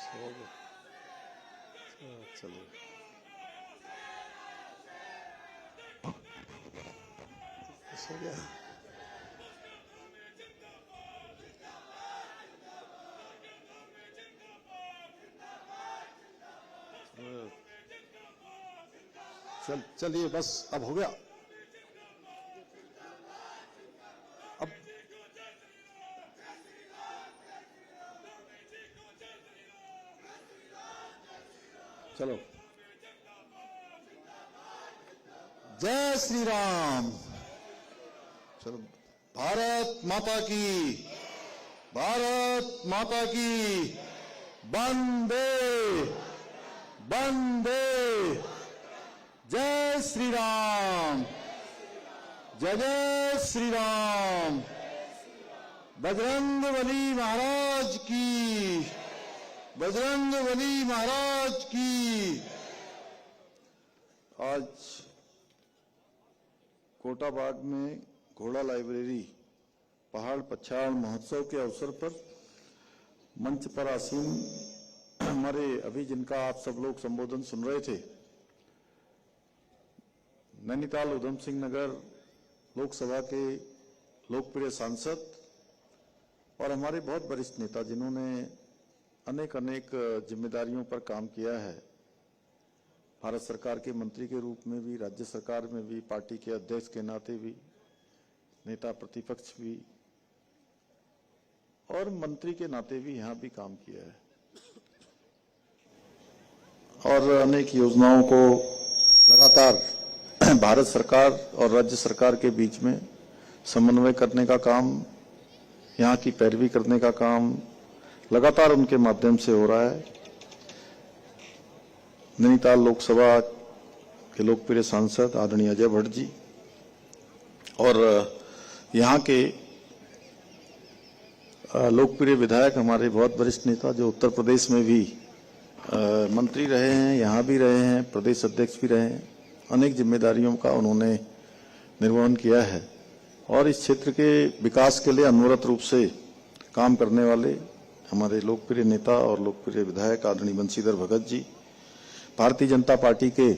चलिए हो गया। चलिए बस अब हो गया। अब चलो, जय श्री राम। चलो, भारत माता की, भारत माता की, वंदे वंदे। जय श्री राम, जय जय श्री राम। बजरंगबली महाराज की, बजरंगबली महाराज की। आज कोटा बाग में घोड़ा लाइब्रेरी पहाड़ पछाड़ महोत्सव के अवसर पर मंच पर आसीन हमारे अभी जिनका आप सब लोग संबोधन सुन रहे थे, नैनीताल उधम सिंह नगर लोकसभा के लोकप्रिय सांसद और हमारे बहुत वरिष्ठ नेता जिन्होंने अनेक अनेक जिम्मेदारियों पर काम किया है, भारत सरकार के मंत्री के रूप में भी, राज्य सरकार में भी, पार्टी के अध्यक्ष के नाते भी, नेता प्रतिपक्ष भी और मंत्री के नाते भी यहाँ भी काम किया है और अनेक योजनाओं को लगातार भारत सरकार और राज्य सरकार के बीच में समन्वय करने का काम, यहाँ की पैरवी करने का काम लगातार उनके माध्यम से हो रहा है। नैनीताल लोकसभा के लोकप्रिय सांसद आदरणीय अजय भट्ट जी और यहाँ के लोकप्रिय विधायक हमारे बहुत वरिष्ठ नेता जो उत्तर प्रदेश में भी मंत्री रहे हैं, यहाँ भी रहे हैं, प्रदेश अध्यक्ष भी रहे हैं, अनेक जिम्मेदारियों का उन्होंने निर्वहन किया है और इस क्षेत्र के विकास के लिए अनवरत रूप से काम करने वाले हमारे लोकप्रिय नेता और लोकप्रिय विधायक आदरणीय बंशीधर भगत जी, भारतीय जनता पार्टी के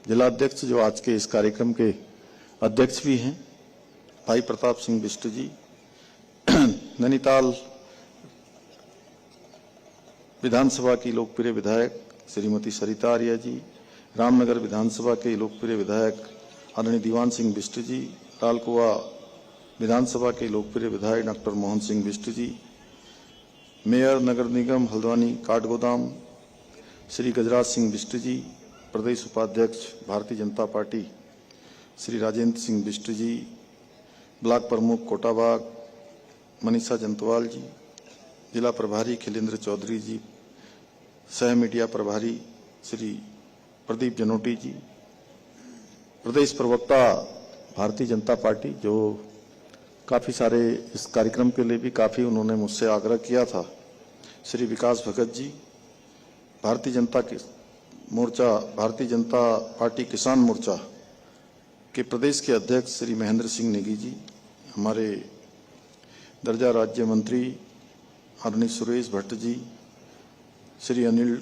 जिला अध्यक्ष जो आज के इस कार्यक्रम के अध्यक्ष भी हैं, भाई प्रताप सिंह बिष्ट जी, नैनीताल विधानसभा की लोकप्रिय विधायक श्रीमती सरिता आर्या जी, रामनगर विधानसभा के लोकप्रिय विधायक आदरणीय दीवान सिंह बिष्ट जी, लालकुआ विधानसभा के लोकप्रिय विधायक डॉक्टर मोहन सिंह बिष्ट जी, मेयर नगर निगम हल्द्वानी काठगोदाम श्री गजराज सिंह बिष्ट जी, प्रदेश उपाध्यक्ष भारतीय जनता पार्टी श्री राजेंद्र सिंह बिष्ट जी, ब्लॉक प्रमुख कोटाबाग मनीषा जंतवाल जी, जिला प्रभारी खिलेंद्र चौधरी जी, सह मीडिया प्रभारी श्री प्रदीप जनोटी जी, प्रदेश प्रवक्ता भारतीय जनता पार्टी जो काफ़ी सारे इस कार्यक्रम के लिए भी काफ़ी उन्होंने मुझसे आग्रह किया था, श्री विकास भगत जी, भारतीय जनता पार्टी किसान मोर्चा के प्रदेश के अध्यक्ष श्री महेंद्र सिंह नेगी जी, हमारे दर्जा राज्य मंत्री आदरणीय सुरेश भट्ट जी, श्री अनिल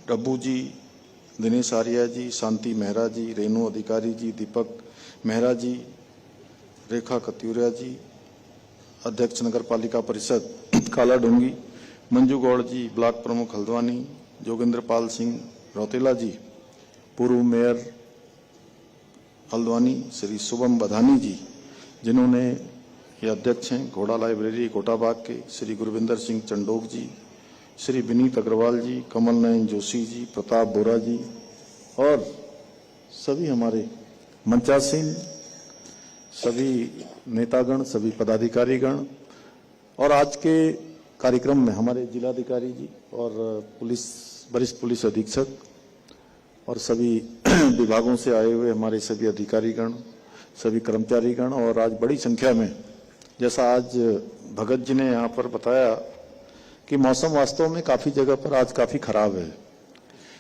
डब्बू जी, दिनेश आर्या जी, शांति मेहरा जी, रेणु अधिकारी जी, दीपक मेहरा जी, रेखा कत्यूरिया जी, अध्यक्ष नगर पालिका परिषद काला डूंगी, मंजू गौड़ जी, ब्लॉक प्रमुख हल्द्वानी, जोगेंद्र पाल सिंह रौतेला जी, पूर्व मेयर हल्द्वानी श्री शुभम बधानी जी, जिन्होंने ये अध्यक्ष हैं घोड़ा लाइब्रेरी कोटाबाग के, श्री गुरविंदर सिंह चंडोक जी, श्री विनीत अग्रवाल जी, कमल नयन जोशी जी, प्रताप बोरा जी और सभी हमारे मंचासीन सभी नेतागण, सभी पदाधिकारीगण और आज के कार्यक्रम में हमारे जिलाधिकारी जी और वरिष्ठ पुलिस अधीक्षक और सभी विभागों से आए हुए हमारे सभी अधिकारीगण, सभी कर्मचारीगण और आज बड़ी संख्या में, जैसा आज भगत जी ने यहाँ पर बताया कि मौसम वास्तव में काफ़ी जगह पर आज काफ़ी खराब है,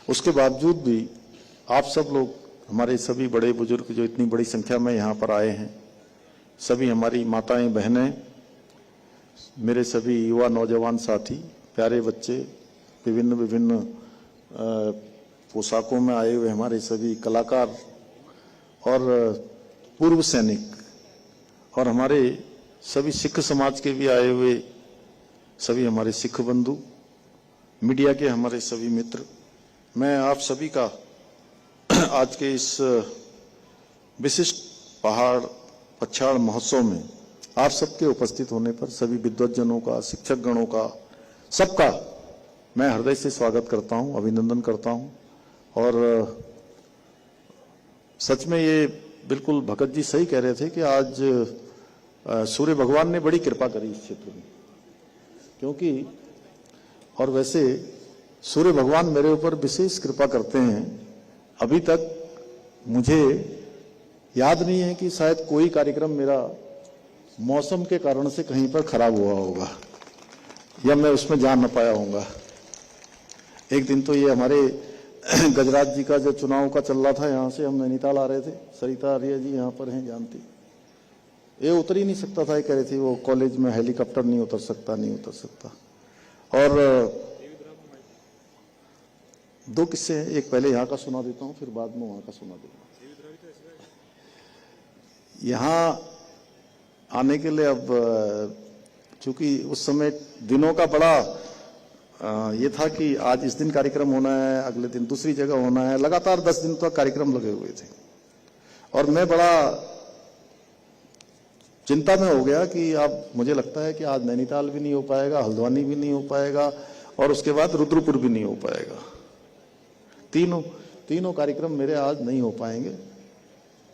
उसके बावजूद भी आप सब लोग, हमारे सभी बड़े बुजुर्ग जो इतनी बड़ी संख्या में यहाँ पर आए हैं, सभी हमारी माताएं बहनें, मेरे सभी युवा नौजवान साथी, प्यारे बच्चे, विभिन्न विभिन्न पोशाकों में आए हुए हमारे सभी कलाकार और पूर्व सैनिक और हमारे सभी सिख समाज के भी आए हुए सभी हमारे सिख बंधु, मीडिया के हमारे सभी मित्र, मैं आप सभी का आज के इस विशिष्ट पहाड़ पछाड़ महोत्सव में आप सबके उपस्थित होने पर सभी विद्वज्जनों का, शिक्षक गणों का, सबका मैं हृदय से स्वागत करता हूं, अभिनंदन करता हूं। और सच में ये बिल्कुल भगत जी सही कह रहे थे कि आज सूर्य भगवान ने बड़ी कृपा करी इस क्षेत्र में, क्योंकि और वैसे सूर्य भगवान मेरे ऊपर विशेष कृपा करते हैं। अभी तक मुझे याद नहीं है कि शायद कोई कार्यक्रम मेरा मौसम के कारण से कहीं पर खराब हुआ होगा या मैं उसमें जा न पाया होऊंगा। एक दिन तो ये हमारे गजराज जी का जो चुनाव का चल रहा था, यहाँ से हम नैनीताल आ रहे थे, सरिता आर्य जी यहाँ पर हैं, जानती, ये उतर ही नहीं सकता था। ये कह रही थी वो कॉलेज में हेलीकॉप्टर नहीं उतर सकता। और दो किस्से हैं, एक पहले यहाँ का सुना देता हूँ, फिर बाद में वहाँ का सुना देता हूँ। यहाँ आने के लिए अब चूंकि उस समय दिनों का बड़ा ये था कि आज इस दिन कार्यक्रम होना है, अगले दिन दूसरी जगह होना है, लगातार 10 दिन तक कार्यक्रम लगे हुए थे और मैं बड़ा चिंता में हो गया कि अब मुझे लगता है कि आज नैनीताल भी नहीं हो पाएगा, हल्द्वानी भी नहीं हो पाएगा और उसके बाद रुद्रपुर भी नहीं हो पाएगा। तीनों कार्यक्रम मेरे आज नहीं हो पाएंगे।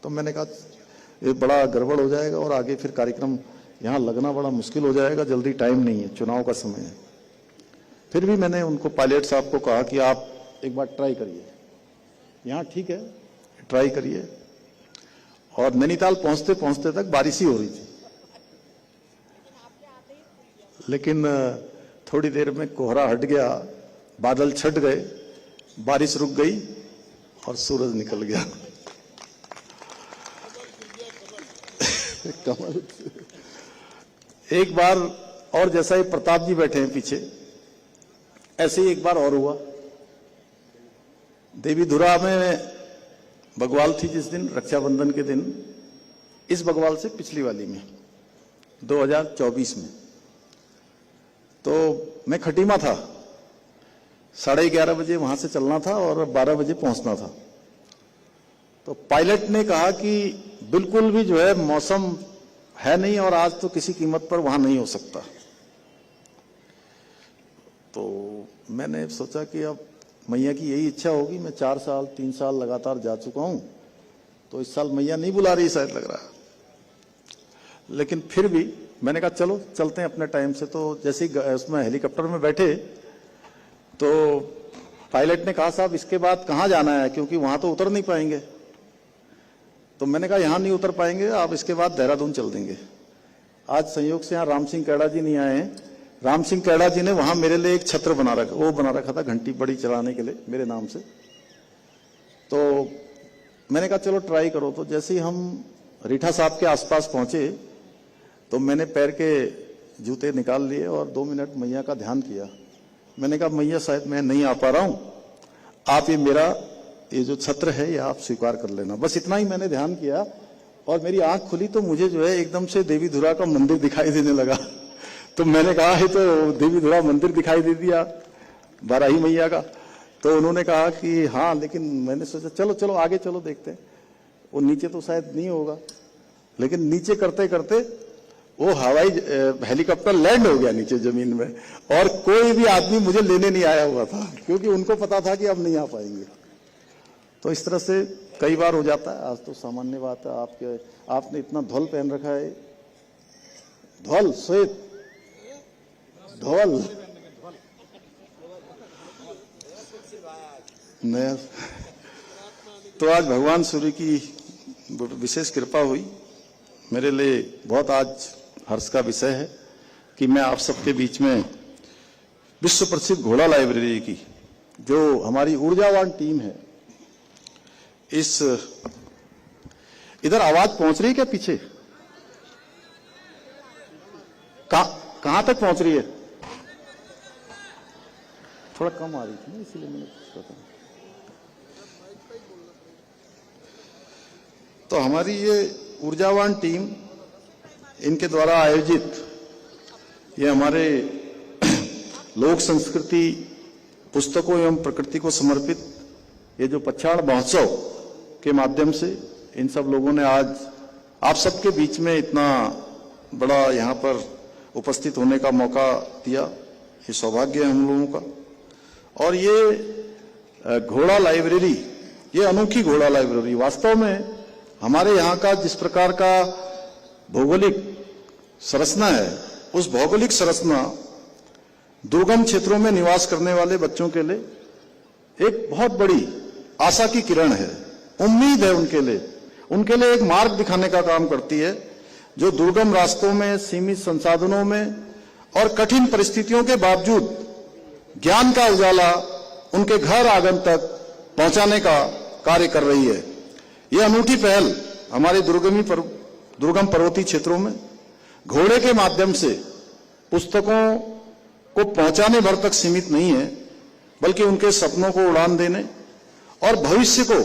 तो मैंने कहा ये बड़ा गड़बड़ हो जाएगा और आगे फिर कार्यक्रम यहाँ लगना बड़ा मुश्किल हो जाएगा, जल्दी टाइम नहीं है, चुनाव का समय है। फिर भी मैंने उनको पायलट साहब को कहा कि आप एक बार ट्राई करिए, यहाँ ठीक है, ट्राई करिए। और नैनीताल पहुंचते पहुंचते तक बारिश ही हो रही थी, लेकिन थोड़ी देर में कोहरा हट गया, बादल छट गए, बारिश रुक गई और सूरज निकल गया। कमल। एक बार और जैसा ही प्रताप जी बैठे हैं पीछे, ऐसे ही एक बार और हुआ। देवीधुरा में बगवाल थी जिस दिन, रक्षाबंधन के दिन, इस बगवाल से पिछली वाली में 2024 में, तो मैं खटीमा था, 11:30 बजे वहां से चलना था और 12 बजे पहुंचना था। तो पायलट ने कहा कि बिल्कुल भी जो है मौसम है नहीं और आज तो किसी कीमत पर वहां नहीं हो सकता। तो मैंने सोचा कि अब मैया की यही इच्छा होगी, मैं 3 साल लगातार जा चुका हूं, तो इस साल मैया नहीं बुला रही शायद, लग रहा है। लेकिन फिर भी मैंने कहा चलो चलते हैं अपने टाइम से। तो जैसे ही उसमें हेलीकॉप्टर में बैठे तो पायलट ने कहा साहब इसके बाद कहाँ जाना है, क्योंकि वहां तो उतर नहीं पाएंगे। तो मैंने कहा यहां नहीं उतर पाएंगे, आप इसके बाद देहरादून चल देंगे। आज संयोग से यहाँ राम सिंह कैड़ा जी नहीं आए हैं। राम सिंह कैड़ा जी ने वहां मेरे लिए एक छत्र बना रखा था, घंटी बड़ी चलाने के लिए मेरे नाम से। तो मैंने कहा चलो ट्राई करो। तो जैसे ही हम रीठा साहब के आसपास पहुंचे तो मैंने पैर के जूते निकाल लिए और 2 मिनट मैया का ध्यान किया। मैंने कहा मैया शायद मैं नहीं आ पा रहा हूं, आप ये जो छत्र है ये आप स्वीकार कर लेना। बस इतना ही मैंने ध्यान किया और मेरी आंख खुली तो मुझे जो है एकदम से देवीधुरा का मंदिर दिखाई देने लगा। तो मैंने कहा है तो देवीधुरा मंदिर दिखाई दे दिया बाराही मैया का। तो उन्होंने कहा कि हाँ, लेकिन मैंने सोचा चलो चलो आगे चलो देखते हैं। वो नीचे तो शायद नहीं होगा, लेकिन नीचे करते करते वो हवाई हेलीकॉप्टर लैंड हो गया नीचे जमीन में और कोई भी आदमी मुझे लेने नहीं आया हुआ था, क्योंकि उनको पता था कि अब नहीं आ पाएंगे। तो इस तरह से कई बार हो जाता है। आज तो सामान्य बात है। आपने इतना धौल पहन रखा है, धौल श्वेत धौल नया। तो आज भगवान सूर्य की विशेष कृपा हुई। मेरे लिए बहुत आज हर्ष का विषय है कि मैं आप सबके बीच में विश्व प्रसिद्ध घोड़ा लाइब्रेरी की जो हमारी ऊर्जावान टीम है, इस इधर आवाज पहुंच रही है क्या पीछे? कहां तक पहुंच रही है? थोड़ा कम आ रही थी ना, इसलिए मैंने पूछा था। तो हमारी ये ऊर्जावान टीम, इनके द्वारा आयोजित ये हमारे लोक संस्कृति, पुस्तकों एवं प्रकृति को समर्पित ये जो पछाड़ महोत्सव के माध्यम से इन सब लोगों ने आज आप सबके बीच में इतना बड़ा यहाँ पर उपस्थित होने का मौका दिया, ये सौभाग्य है हम लोगों का। और ये घोड़ा लाइब्रेरी, ये अनोखी घोड़ा लाइब्रेरी वास्तव में हमारे यहाँ का जिस प्रकार का भौगोलिक संरचना है, उस भौगोलिक संरचना दुर्गम क्षेत्रों में निवास करने वाले बच्चों के लिए एक बहुत बड़ी आशा की किरण है, उम्मीद है उनके लिए एक मार्ग दिखाने का काम करती है, जो दुर्गम रास्तों में, सीमित संसाधनों में और कठिन परिस्थितियों के बावजूद ज्ञान का उजाला उनके घर आंगन तक पहुंचाने का कार्य कर रही है। यह अनूठी पहल हमारे दुर्गम पर्वतीय क्षेत्रों में घोड़े के माध्यम से पुस्तकों को पहुंचाने भर तक सीमित नहीं है, बल्कि उनके सपनों को उड़ान देने और भविष्य को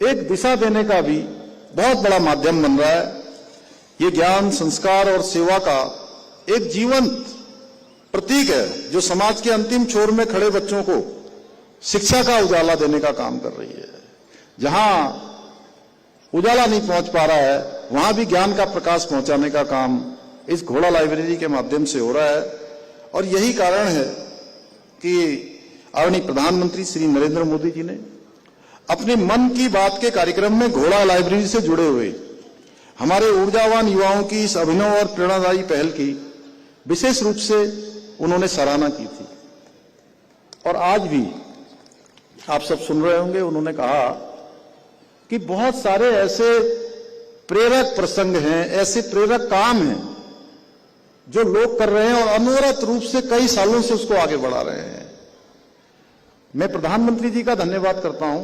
एक दिशा देने का भी बहुत बड़ा माध्यम बन रहा है। ये ज्ञान, संस्कार और सेवा का एक जीवंत प्रतीक है, जो समाज के अंतिम छोर में खड़े बच्चों को शिक्षा का उजाला देने का काम कर रही है। जहां उजाला नहीं पहुंच पा रहा है, वहां भी ज्ञान का प्रकाश पहुंचाने का काम इस घोड़ा लाइब्रेरी के माध्यम से हो रहा है। और यही कारण है कि आदरणीय प्रधानमंत्री श्री नरेंद्र मोदी जी ने अपने मन की बात के कार्यक्रम में घोड़ा लाइब्रेरी से जुड़े हुए हमारे ऊर्जावान युवाओं की इस अभिनव और प्रेरणादायी पहल की विशेष रूप से उन्होंने सराहना की थी। और आज भी आप सब सुन रहे होंगे, उन्होंने कहा कि बहुत सारे ऐसे प्रेरक प्रसंग हैं, ऐसे प्रेरक काम हैं जो लोग कर रहे हैं और अनवरत रूप से कई सालों से उसको आगे बढ़ा रहे हैं। मैं प्रधानमंत्री जी का धन्यवाद करता हूं,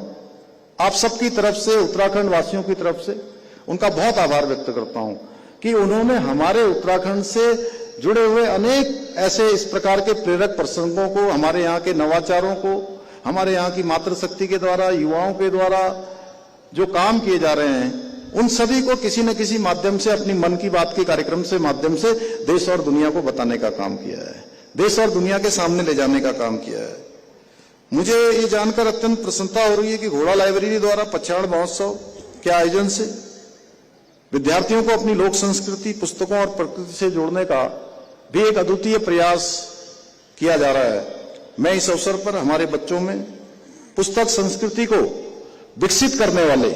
आप सबकी तरफ से, उत्तराखंड वासियों की तरफ से उनका बहुत आभार व्यक्त करता हूं कि उन्होंने हमारे उत्तराखंड से जुड़े हुए अनेक ऐसे इस प्रकार के प्रेरक प्रसंगों को, हमारे यहाँ के नवाचारों को, हमारे यहाँ की मातृशक्ति के द्वारा, युवाओं के द्वारा जो काम किए जा रहे हैं, उन सभी को किसी न किसी माध्यम से अपनी मन की बात के कार्यक्रम से माध्यम से देश और दुनिया को बताने का काम किया है, देश और दुनिया के सामने ले जाने का काम किया है। मुझे ये जानकर अत्यंत प्रसन्नता हो रही है कि घोड़ा लाइब्रेरी द्वारा पछाड़ महोत्सव के आयोजन से विद्यार्थियों को अपनी लोक संस्कृति, पुस्तकों और प्रकृति से जोड़ने का भी एक अद्वितीय प्रयास किया जा रहा है। मैं इस अवसर पर हमारे बच्चों में पुस्तक संस्कृति को विकसित करने वाले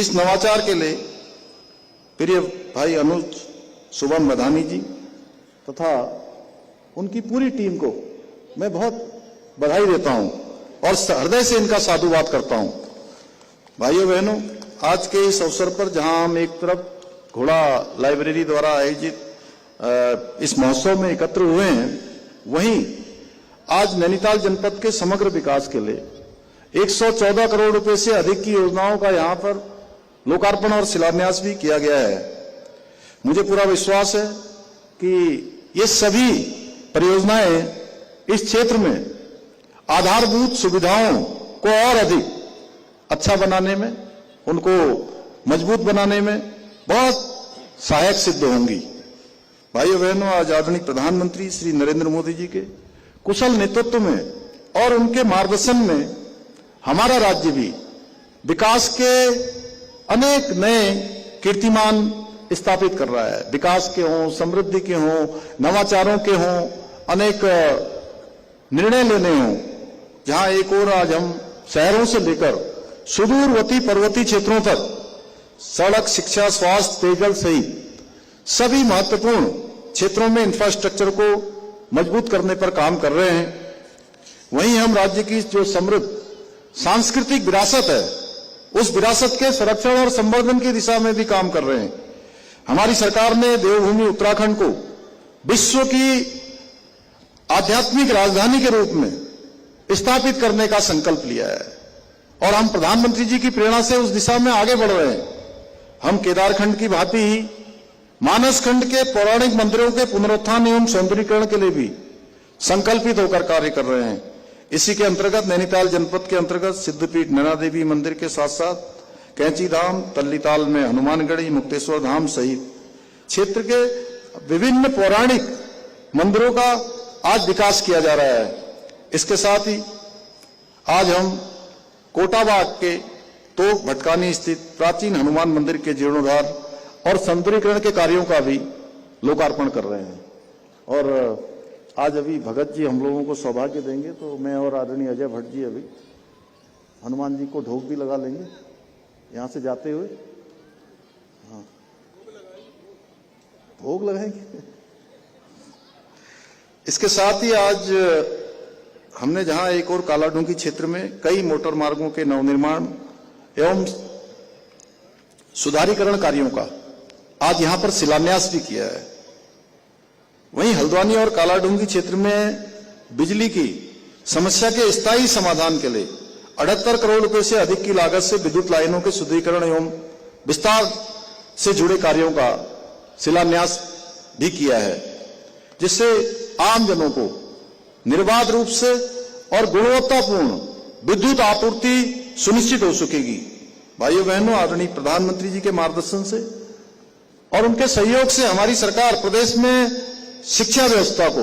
इस नवाचार के लिए प्रिय भाई अनुज शुभम मधानी जी तथा उनकी पूरी टीम को मैं बहुत बधाई देता हूं और हृदय से इनका साधुवाद करता हूं। भाइयों बहनों, आज के इस अवसर पर जहां हम एक तरफ घोड़ा लाइब्रेरी द्वारा आयोजित इस महोत्सव में एकत्र हुए हैं, वहीं आज नैनीताल जनपद के समग्र विकास के लिए 114 करोड़ रुपए से अधिक की योजनाओं का यहां पर लोकार्पण और शिलान्यास भी किया गया है। मुझे पूरा विश्वास है कि ये सभी परियोजनाएं इस क्षेत्र में आधारभूत सुविधाओं को और अधिक अच्छा बनाने में, उनको मजबूत बनाने में बहुत सहायक सिद्ध होंगी। भाइयों बहनों, आज आदरणीय प्रधानमंत्री श्री नरेंद्र मोदी जी के कुशल नेतृत्व में और उनके मार्गदर्शन में हमारा राज्य भी विकास के अनेक नए कीर्तिमान स्थापित कर रहा है। विकास के हों, समृद्धि के हों, नवाचारों के हों, अनेक निर्णय लेने हों, जहां एक ओर आज हम शहरों से लेकर सुदूरवर्ती पर्वतीय क्षेत्रों तक सड़क, शिक्षा, स्वास्थ्य, पेयजल सहित सभी महत्वपूर्ण क्षेत्रों में इंफ्रास्ट्रक्चर को मजबूत करने पर काम कर रहे हैं, वहीं हम राज्य की जो समृद्ध सांस्कृतिक विरासत है, उस विरासत के संरक्षण और संवर्धन की दिशा में भी काम कर रहे हैं। हमारी सरकार ने देवभूमि उत्तराखंड को विश्व की आध्यात्मिक राजधानी के रूप में स्थापित करने का संकल्प लिया है और हम प्रधानमंत्री जी की प्रेरणा से उस दिशा में आगे बढ़ रहे हैं। हम केदारखंड की भांति ही मानसखंड के पौराणिक मंदिरों के पुनरुत्थान एवं सौंदर्यीकरण के लिए भी संकल्पित होकर कार्य कर रहे हैं। इसी के अंतर्गत नैनीताल जनपद के अंतर्गत सिद्धपीठ नैना देवी मंदिर के साथ साथ कैंची धाम, तल्लीताल में हनुमानगढ़ी, मुक्तेश्वर धाम सहित क्षेत्र के विभिन्न पौराणिक मंदिरों का आज विकास किया जा रहा है। इसके साथ ही आज हम कोटाबाग के तोक भटकानी स्थित प्राचीन हनुमान मंदिर के जीर्णोद्धार और सौंदर्यीकरण के कार्यों का भी लोकार्पण कर रहे हैं। और आज अभी भगत जी हम लोगों को सौभाग्य देंगे, तो मैं और आदरणीय अजय भट्ट जी अभी हनुमान जी को ढोक भी लगा लेंगे यहां से जाते हुए। हाँ, भोग लगाएंगे। इसके साथ ही आज हमने जहां एक और कालाढूंगी क्षेत्र में कई मोटर मार्गों के नवनिर्माण एवं सुधारीकरण कार्यों का आज यहां पर शिलान्यास भी किया है। वहीं हल्द्वानी और कालाढूंगी क्षेत्र में बिजली की समस्या के स्थायी समाधान के लिए 78 करोड़ रुपए से अधिक की लागत से विद्युत लाइनों के सुदृढ़ीकरण एवं विस्तार से जुड़े कार्यों का शिलान्यास भी किया है, जिससे आम जनों को निर्बाध रूप से और गुणवत्तापूर्ण विद्युत आपूर्ति सुनिश्चित हो सकेगी। भाइयों बहनों, आदरणीय प्रधानमंत्री जी के मार्गदर्शन से और उनके सहयोग से हमारी सरकार प्रदेश में शिक्षा व्यवस्था को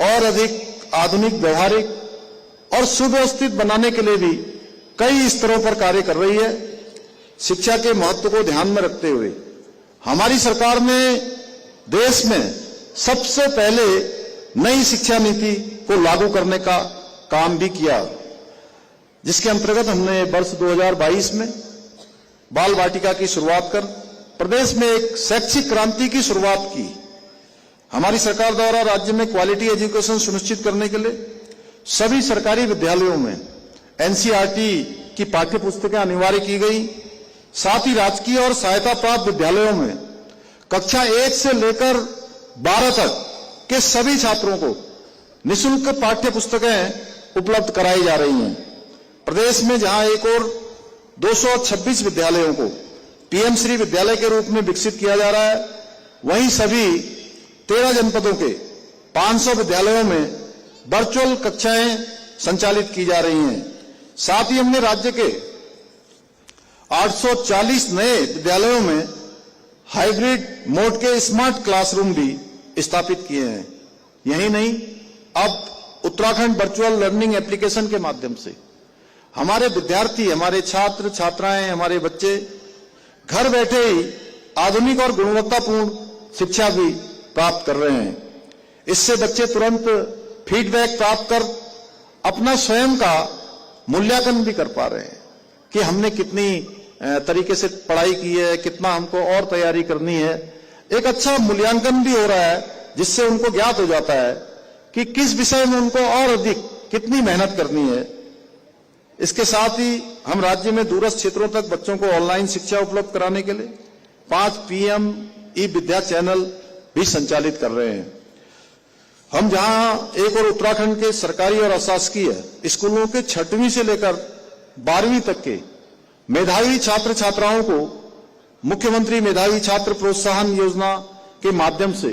और अधिक आधुनिक, व्यवहारिक और सुव्यवस्थित बनाने के लिए भी कई स्तरों पर कार्य कर रही है। शिक्षा के महत्व को ध्यान में रखते हुए हमारी सरकार ने देश में सबसे पहले नई शिक्षा नीति को लागू करने का काम भी किया, जिसके अंतर्गत हमने वर्ष 2022 में बाल वाटिका की शुरुआत कर प्रदेश में एक शैक्षिक क्रांति की शुरुआत की। हमारी सरकार द्वारा राज्य में क्वालिटी एजुकेशन सुनिश्चित करने के लिए सभी सरकारी विद्यालयों में एनसीईआरटी की पाठ्य पुस्तकें अनिवार्य की गई। साथ ही राजकीय और सहायता प्राप्त विद्यालयों में कक्षा 1 से लेकर 12 तक के सभी छात्रों को निःशुल्क पाठ्य पुस्तकें उपलब्ध कराई जा रही हैं। प्रदेश में जहां एक और 226 विद्यालयों को पीएम श्री विद्यालय के रूप में विकसित किया जा रहा है, वहीं सभी 13 जनपदों के 500 विद्यालयों में वर्चुअल कक्षाएं संचालित की जा रही हैं। साथ ही हमने राज्य के 840 नए विद्यालयों में हाइब्रिड मोड के स्मार्ट क्लासरूम भी स्थापित किए हैं। यही नहीं, अब उत्तराखंड वर्चुअल लर्निंग एप्लीकेशन के माध्यम से हमारे विद्यार्थी, हमारे छात्र छात्राएं, हमारे बच्चे घर बैठे ही आधुनिक और गुणवत्तापूर्ण शिक्षा भी प्राप्त कर रहे हैं। इससे बच्चे तुरंत फीडबैक प्राप्त कर अपना स्वयं का मूल्यांकन भी कर पा रहे हैं कि हमने कितनी तरीके से पढ़ाई की है, कितना हमको और तैयारी करनी है। एक अच्छा मूल्यांकन भी हो रहा है, जिससे उनको ज्ञात हो जाता है कि किस विषय में उनको और अधिक कितनी मेहनत करनी है। इसके साथ ही हम राज्य में दूरस्थ क्षेत्रों तक बच्चों को ऑनलाइन शिक्षा उपलब्ध कराने के लिए 5 पीएम ई विद्या चैनल भी संचालित कर रहे हैं। हम जहां एक और उत्तराखंड के सरकारी और अशासकीय स्कूलों के 6वीं से लेकर 12वीं तक के मेधावी छात्र छात्राओं को मुख्यमंत्री मेधावी छात्र प्रोत्साहन योजना के माध्यम से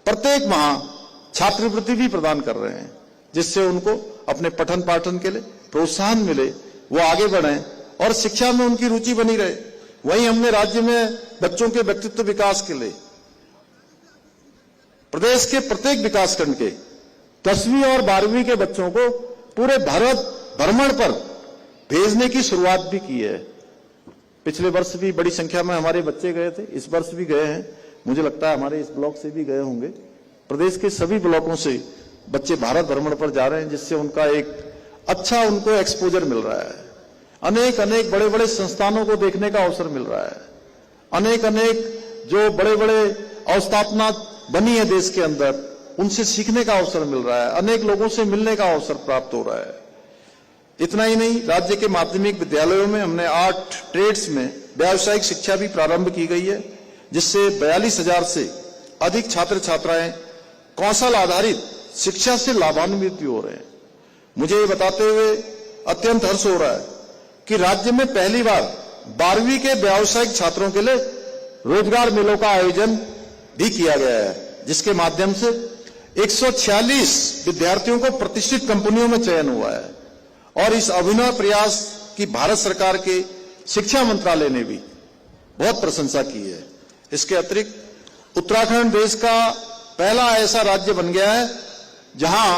प्रत्येक माह छात्रवृत्ति भी प्रदान कर रहे हैं, जिससे उनको अपने पठन पाठन के लिए प्रोत्साहन मिले, वो आगे बढ़ें और शिक्षा में उनकी रुचि बनी रहे। वहीं हमने राज्य में बच्चों के व्यक्तित्व विकास के लिए प्रदेश के प्रत्येक विकासखंड के 10वीं और 12वीं के बच्चों को पूरे भारत भ्रमण पर भेजने की शुरुआत भी की है। पिछले वर्ष भी बड़ी संख्या में हमारे बच्चे गए थे, इस वर्ष भी गए हैं। मुझे लगता है हमारे इस ब्लॉक से भी गए होंगे। प्रदेश के सभी ब्लॉकों से बच्चे भारत भ्रमण पर जा रहे हैं, जिससे उनका एक अच्छा उनको एक्सपोजर मिल रहा है। अनेक अनेक बड़े बड़े संस्थानों को देखने का अवसर मिल रहा है। अनेक अनेक जो बड़े बड़े अवस्थापना बनी है देश के अंदर, उनसे सीखने का अवसर मिल रहा है। अनेक लोगों से मिलने का अवसर प्राप्त हो रहा है। इतना ही नहीं, राज्य के माध्यमिक विद्यालयों में हमने 8 ट्रेड्स में व्यावसायिक शिक्षा भी प्रारंभ की गई है, जिससे 42,000 से अधिक छात्र छात्राएं कौशल आधारित शिक्षा से लाभान्वित भी हो रहे हैं। मुझे ये बताते हुए अत्यंत हर्ष हो रहा है कि राज्य में पहली बार 12वीं के व्यावसायिक छात्रों के लिए रोजगार मेलों का आयोजन भी किया गया है, जिसके माध्यम से 146 विद्यार्थियों को प्रतिष्ठित कंपनियों में चयन हुआ है और इस अभिनव प्रयास की भारत सरकार के शिक्षा मंत्रालय ने भी बहुत प्रशंसा की है। इसके अतिरिक्त उत्तराखंड देश का पहला ऐसा राज्य बन गया है जहां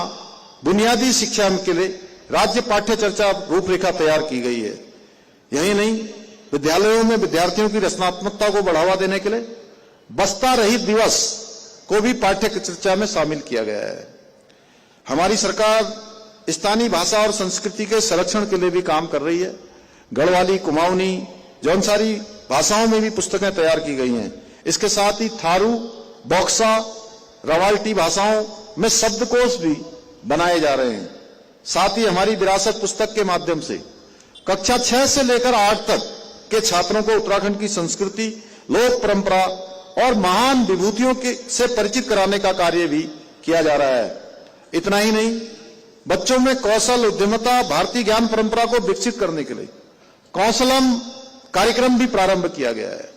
बुनियादी शिक्षा के लिए राज्य पाठ्य चर्चा रूपरेखा तैयार की गई है। यही नहीं, विद्यालयों में विद्यार्थियों की रचनात्मकता को बढ़ावा देने के लिए बस्ता रहित दिवस को भी पाठ्य चर्चा में शामिल किया गया है। हमारी सरकार स्थानीय भाषा और संस्कृति के संरक्षण के लिए भी काम कर रही है। गढ़वाली, कुमाऊनी, जौनसारी भाषाओं में भी पुस्तकें तैयार की गई हैं। इसके साथ ही थारू, बॉक्सा, रवाल्टी भाषाओं में शब्दकोश भी बनाए जा रहे हैं। साथ ही हमारी विरासत पुस्तक के माध्यम से कक्षा 6 से लेकर 8 तक के छात्रों को उत्तराखंड की संस्कृति, लोक परंपरा और महान विभूतियों से परिचित कराने का कार्य भी किया जा रहा है। इतना ही नहीं, बच्चों में कौशल, उद्यमिता, भारतीय ज्ञान परंपरा को विकसित करने के लिए कौशलम कार्यक्रम भी प्रारंभ किया गया है।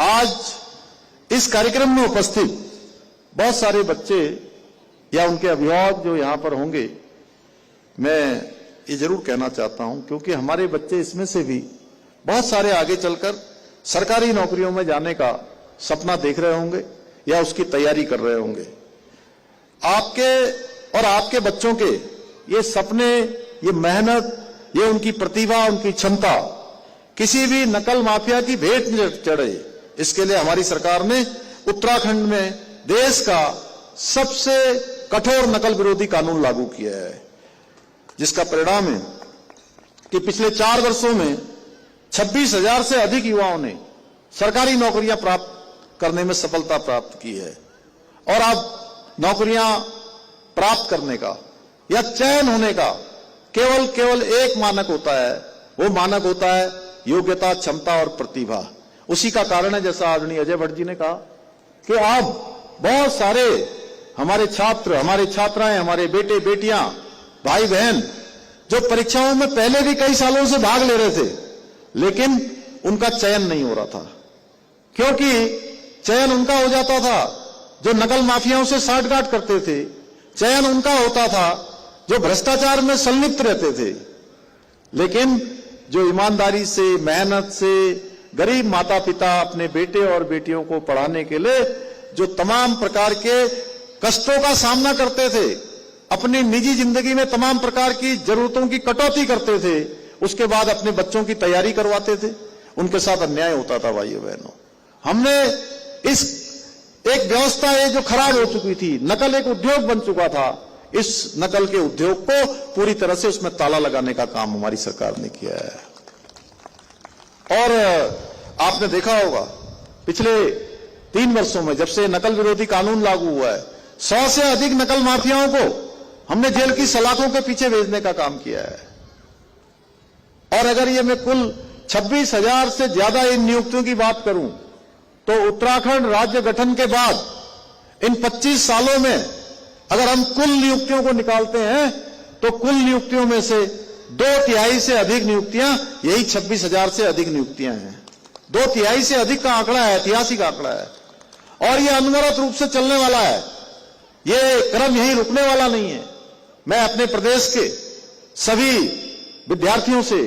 आज इस कार्यक्रम में उपस्थित बहुत सारे बच्चे या उनके अभिभावक जो यहां पर होंगे, मैं ये जरूर कहना चाहता हूं, क्योंकि हमारे बच्चे इसमें से भी बहुत सारे आगे चलकर सरकारी नौकरियों में जाने का सपना देख रहे होंगे या उसकी तैयारी कर रहे होंगे। आपके और आपके बच्चों के ये सपने, ये मेहनत, ये उनकी प्रतिभा, उनकी क्षमता किसी भी नकल माफिया की भेंट न चढ़े, इसके लिए हमारी सरकार ने उत्तराखंड में देश का सबसे कठोर नकल विरोधी कानून लागू किया है, जिसका परिणाम है कि पिछले 4 वर्षों में 26,000 से अधिक युवाओं ने सरकारी नौकरियां प्राप्त करने में सफलता प्राप्त की है। और अब नौकरियां प्राप्त करने का या चयन होने का केवल एक मानक होता है। वो मानक होता है योग्यता, क्षमता और प्रतिभा। उसी का कारण है, जैसा आदरणीय अजय भट्ट जी ने कहा, कि अब बहुत सारे हमारे छात्र, हमारे छात्राएं, हमारे बेटे बेटियां, भाई बहन जो परीक्षाओं में पहले भी कई सालों से भाग ले रहे थे, लेकिन उनका चयन नहीं हो रहा था, क्योंकि चयन उनका हो जाता था जो नकल माफियाओं से साठगांठ करते थे। चयन उनका होता था जो भ्रष्टाचार में संलिप्त रहते थे। लेकिन जो ईमानदारी से, मेहनत से गरीब माता पिता अपने बेटे और बेटियों को पढ़ाने के लिए जो तमाम प्रकार के कष्टों का सामना करते थे, अपनी निजी जिंदगी में तमाम प्रकार की जरूरतों की कटौती करते थे, उसके बाद अपने बच्चों की तैयारी करवाते थे, उनके साथ अन्याय होता था। भाइयों बहनों, हमने इस एक व्यवस्था है जो खराब हो चुकी थी, नकल एक उद्योग बन चुका था, इस नकल के उद्योग को पूरी तरह से उसमें ताला लगाने का काम हमारी सरकार ने किया है। और आपने देखा होगा पिछले 3 वर्षों में जब से नकल विरोधी कानून लागू हुआ है, 100 से अधिक नकल माफियाओं को हमने जेल की सलाखों के पीछे भेजने का काम किया है। और अगर ये मैं कुल 26,000 से ज्यादा इन नियुक्तियों की बात करूं, तो उत्तराखंड राज्य गठन के बाद इन 25 सालों में अगर हम कुल नियुक्तियों को निकालते हैं तो कुल नियुक्तियों में से 2/3 से अधिक नियुक्तियां यही 26,000 से अधिक नियुक्तियां हैं। 2/3 से अधिक का आंकड़ा है, ऐतिहासिक आंकड़ा है, और यह अनवरत रूप से चलने वाला है। ये क्रम यहीं रुकने वाला नहीं है। मैं अपने प्रदेश के सभी विद्यार्थियों से,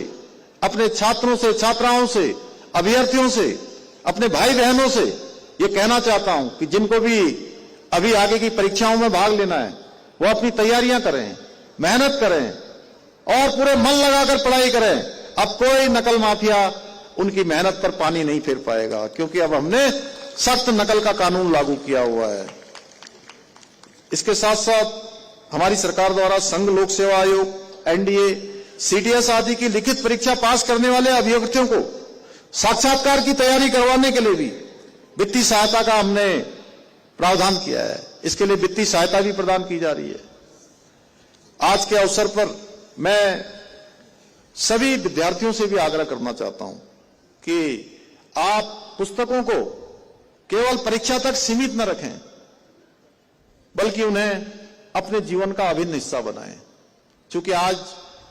अपने छात्रों से, छात्राओं से, अभ्यर्थियों से, अपने भाई बहनों से ये कहना चाहता हूं कि जिनको भी अभी आगे की परीक्षाओं में भाग लेना है, वो अपनी तैयारियां करें, मेहनत करें और पूरे मन लगाकर पढ़ाई करें। अब कोई नकल माफिया उनकी मेहनत पर पानी नहीं फेर पाएगा, क्योंकि अब हमने सख्त नकल का कानून लागू किया हुआ है। इसके साथ साथ हमारी सरकार द्वारा संघ लोक सेवा आयोग, एनडीए, सीटीएस आदि की लिखित परीक्षा पास करने वाले अभ्यर्थियों को साक्षात्कार की तैयारी करवाने के लिए भी वित्तीय सहायता का हमने प्रावधान किया है। इसके लिए वित्तीय सहायता भी प्रदान की जा रही है। आज के अवसर पर मैं सभी विद्यार्थियों से भी आग्रह करना चाहता हूं कि आप पुस्तकों को केवल परीक्षा तक सीमित न रखें, बल्कि उन्हें अपने जीवन का अभिन्न हिस्सा बनाएं। क्योंकि आज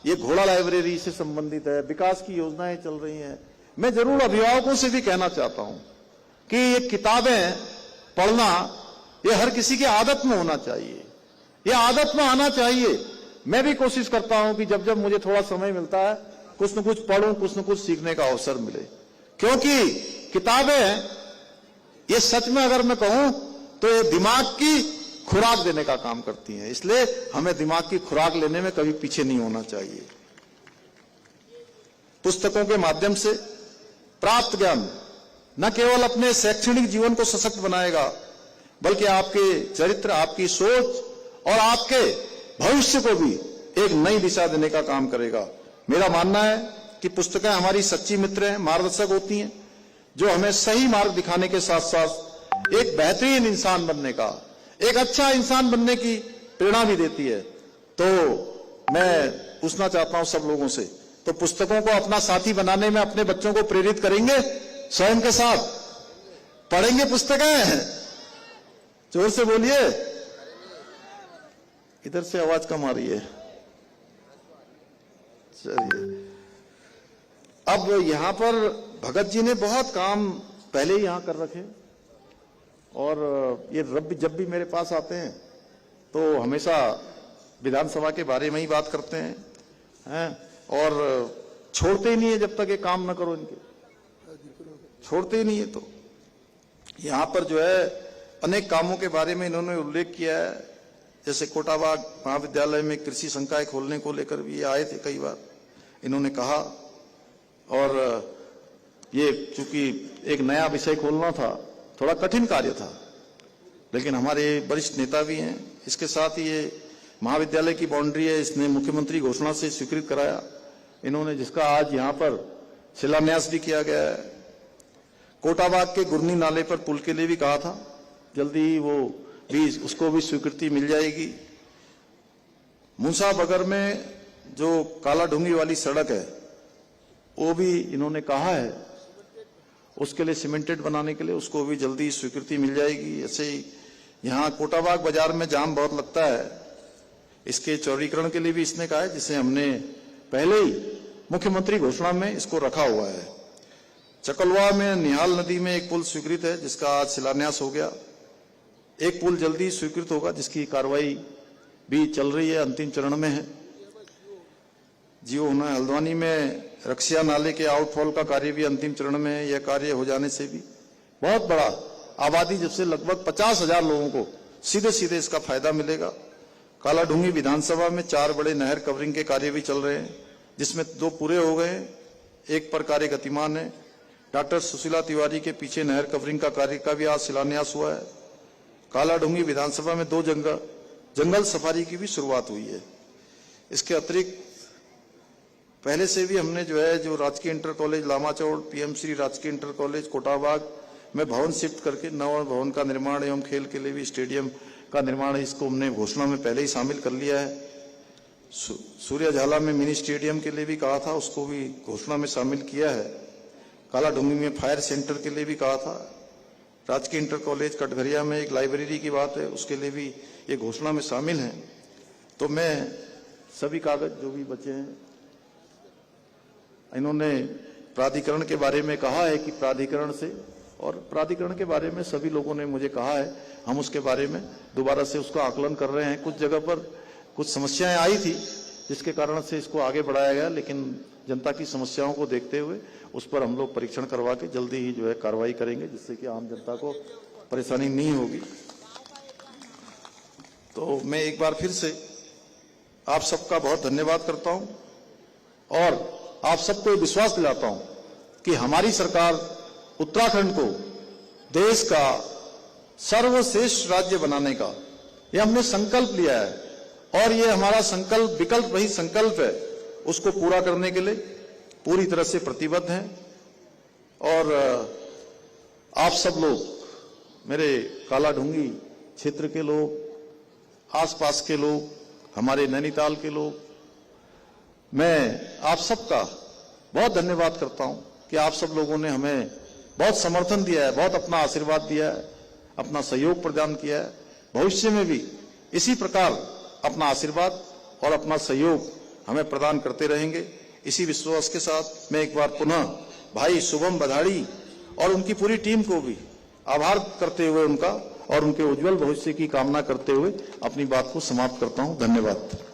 ये घोड़ा लाइब्रेरी से संबंधित है, विकास की योजनाएं चल रही हैं। मैं जरूर अभिभावकों से भी कहना चाहता हूं कि ये किताबें पढ़ना ये हर किसी की आदत में होना चाहिए, ये आदत में आना चाहिए। मैं भी कोशिश करता हूं कि जब जब मुझे थोड़ा समय मिलता है कुछ न कुछ पढ़ूं, कुछ न कुछ सीखने का अवसर मिले, क्योंकि किताबें ये सच में अगर मैं कहूं तो ये दिमाग की खुराक देने का काम करती हैं। इसलिए हमें दिमाग की खुराक लेने में कभी पीछे नहीं होना चाहिए। पुस्तकों के माध्यम से प्राप्त ज्ञान न केवल अपने शैक्षणिक जीवन को सशक्त बनाएगा, बल्कि आपके चरित्र, आपकी सोच और आपके भविष्य को भी एक नई दिशा देने का काम करेगा। मेरा मानना है कि पुस्तकें हमारी सच्ची मित्र हैं, मार्गदर्शक होती हैं, जो हमें सही मार्ग दिखाने के साथ साथ एक बेहतरीन इंसान बनने का, एक अच्छा इंसान बनने की प्रेरणा भी देती है। तो मैं पूछना चाहता हूं सब लोगों से, तो पुस्तकों को अपना साथी बनाने में अपने बच्चों को प्रेरित करेंगे, स्वयं के साथ पढ़ेंगे पुस्तकें? जोर से बोलिए, इधर से आवाज कम आ रही है। चलिए, अब यहां पर भगत जी ने बहुत काम पहले ही यहां कर रखे, और ये जब भी मेरे पास आते हैं तो हमेशा विधानसभा के बारे में ही बात करते हैं, और छोड़ते ही नहीं है जब तक ये काम न करो, इनके छोड़ते ही नहीं है। तो यहां पर जो है अनेक कामों के बारे में इन्होंने उल्लेख किया है, जैसे कोटाबाग महाविद्यालय में कृषि संकाय खोलने को लेकर भी ये आए थे, कई बार इन्होंने कहा। और ये चूंकि एक नया विषय खोलना था, थोड़ा कठिन कार्य था, लेकिन हमारे वरिष्ठ नेता भी हैं। इसके साथ ही ये महाविद्यालय की बाउंड्री है, इसने मुख्यमंत्री घोषणा से स्वीकृत कराया इन्होंने, जिसका आज यहां पर शिलान्यास भी किया गया है। कोटाबाग के गुरनी नाले पर पुल के लिए भी कहा था, जल्दी ही वो भी, उसको भी स्वीकृति मिल जाएगी। मूसा बगर में जो काला ढूंगी वाली सड़क है, वो भी इन्होंने कहा है, उसके लिए सीमेंटेड बनाने के लिए उसको भी जल्दी स्वीकृति मिल जाएगी। ऐसे ही यहाँ कोटाबाग बाजार में जाम बहुत लगता है, इसके चौड़ीकरण के लिए भी इसने कहा है, जिसे हमने पहले ही मुख्यमंत्री घोषणा में इसको रखा हुआ है। चकलवा में निहाल नदी में एक पुल स्वीकृत है, जिसका आज शिलान्यास हो गया। एक पुल जल्दी स्वीकृत होगा, जिसकी कार्रवाई भी चल रही है, अंतिम चरण में है। जियो होना हल्द्वानी में रक्षिया नाले के आउटफॉल का कार्य भी अंतिम चरण में है। यह कार्य हो जाने से भी बहुत बड़ा आबादी, जब से लगभग 50,000 लोगों को सीधे सीधे इसका फायदा मिलेगा। काला ढूंगी विधानसभा में 4 बड़े नहर कवरिंग के कार्य भी चल रहे हैं, जिसमें 2 पूरे हो गए हैं, एक पर कार्य गतिमान है। डॉक्टर सुशीला तिवारी के पीछे नहर कवरिंग का कार्य का भी आज शिलान्यास हुआ है। काला ढूंगी विधानसभा में 2 जंगल सफारी की भी शुरुआत हुई है। इसके अतिरिक्त पहले से भी हमने जो राजकीय inter college Lamachaur, PM Shri राजकीय इंटर कॉलेज कोटाबाग में भवन शिफ्ट करके नव भवन का निर्माण एवं खेल के लिए भी स्टेडियम का निर्माण है, इसको हमने घोषणा में पहले ही शामिल कर लिया है। सूर्यझाला में मिनी स्टेडियम के लिए भी कहा था, उसको भी घोषणा में शामिल किया है। काला ढूंगी में फायर सेंटर के लिए भी कहा था। राजकीय इंटर कॉलेज कटघरिया में एक लाइब्रेरी की बात है, उसके लिए भी ये घोषणा में शामिल है। तो मैं सभी कागज जो भी बचे हैं, इन्होंने प्राधिकरण के बारे में कहा है कि प्राधिकरण से, और प्राधिकरण के बारे में सभी लोगों ने मुझे कहा है, हम उसके बारे में दोबारा से उसका आकलन कर रहे हैं। कुछ जगह पर कुछ समस्याएं आई थी, जिसके कारण से इसको आगे बढ़ाया गया, लेकिन जनता की समस्याओं को देखते हुए उस पर हम लोग परीक्षण करवा के जल्दी ही कार्रवाई करेंगे, जिससे कि आम जनता को परेशानी नहीं होगी। तो मैं एक बार फिर से आप सबका बहुत धन्यवाद करता हूं, और आप सबको विश्वास दिलाता हूं कि हमारी सरकार उत्तराखंड को देश का सर्वश्रेष्ठ राज्य बनाने का ये हमने संकल्प लिया है, और ये हमारा संकल्प विकल्प वही संकल्प है, उसको पूरा करने के लिए पूरी तरह से प्रतिबद्ध हैं। और आप सब लोग, मेरे काला ढूंगी क्षेत्र के लोग, आसपास के लोग, हमारे नैनीताल के लोग, मैं आप सबका बहुत धन्यवाद करता हूं कि आप सब लोगों ने हमें बहुत समर्थन दिया है, बहुत अपना आशीर्वाद दिया है, अपना सहयोग प्रदान किया है। भविष्य में भी इसी प्रकार अपना आशीर्वाद और अपना सहयोग हमें प्रदान करते रहेंगे। इसी विश्वास के साथ मैं एक बार पुनः भाई शुभम बधाड़ी और उनकी पूरी टीम को भी आभार करते हुए उनका, और उनके उज्जवल भविष्य की कामना करते हुए अपनी बात को समाप्त करता हूं। धन्यवाद।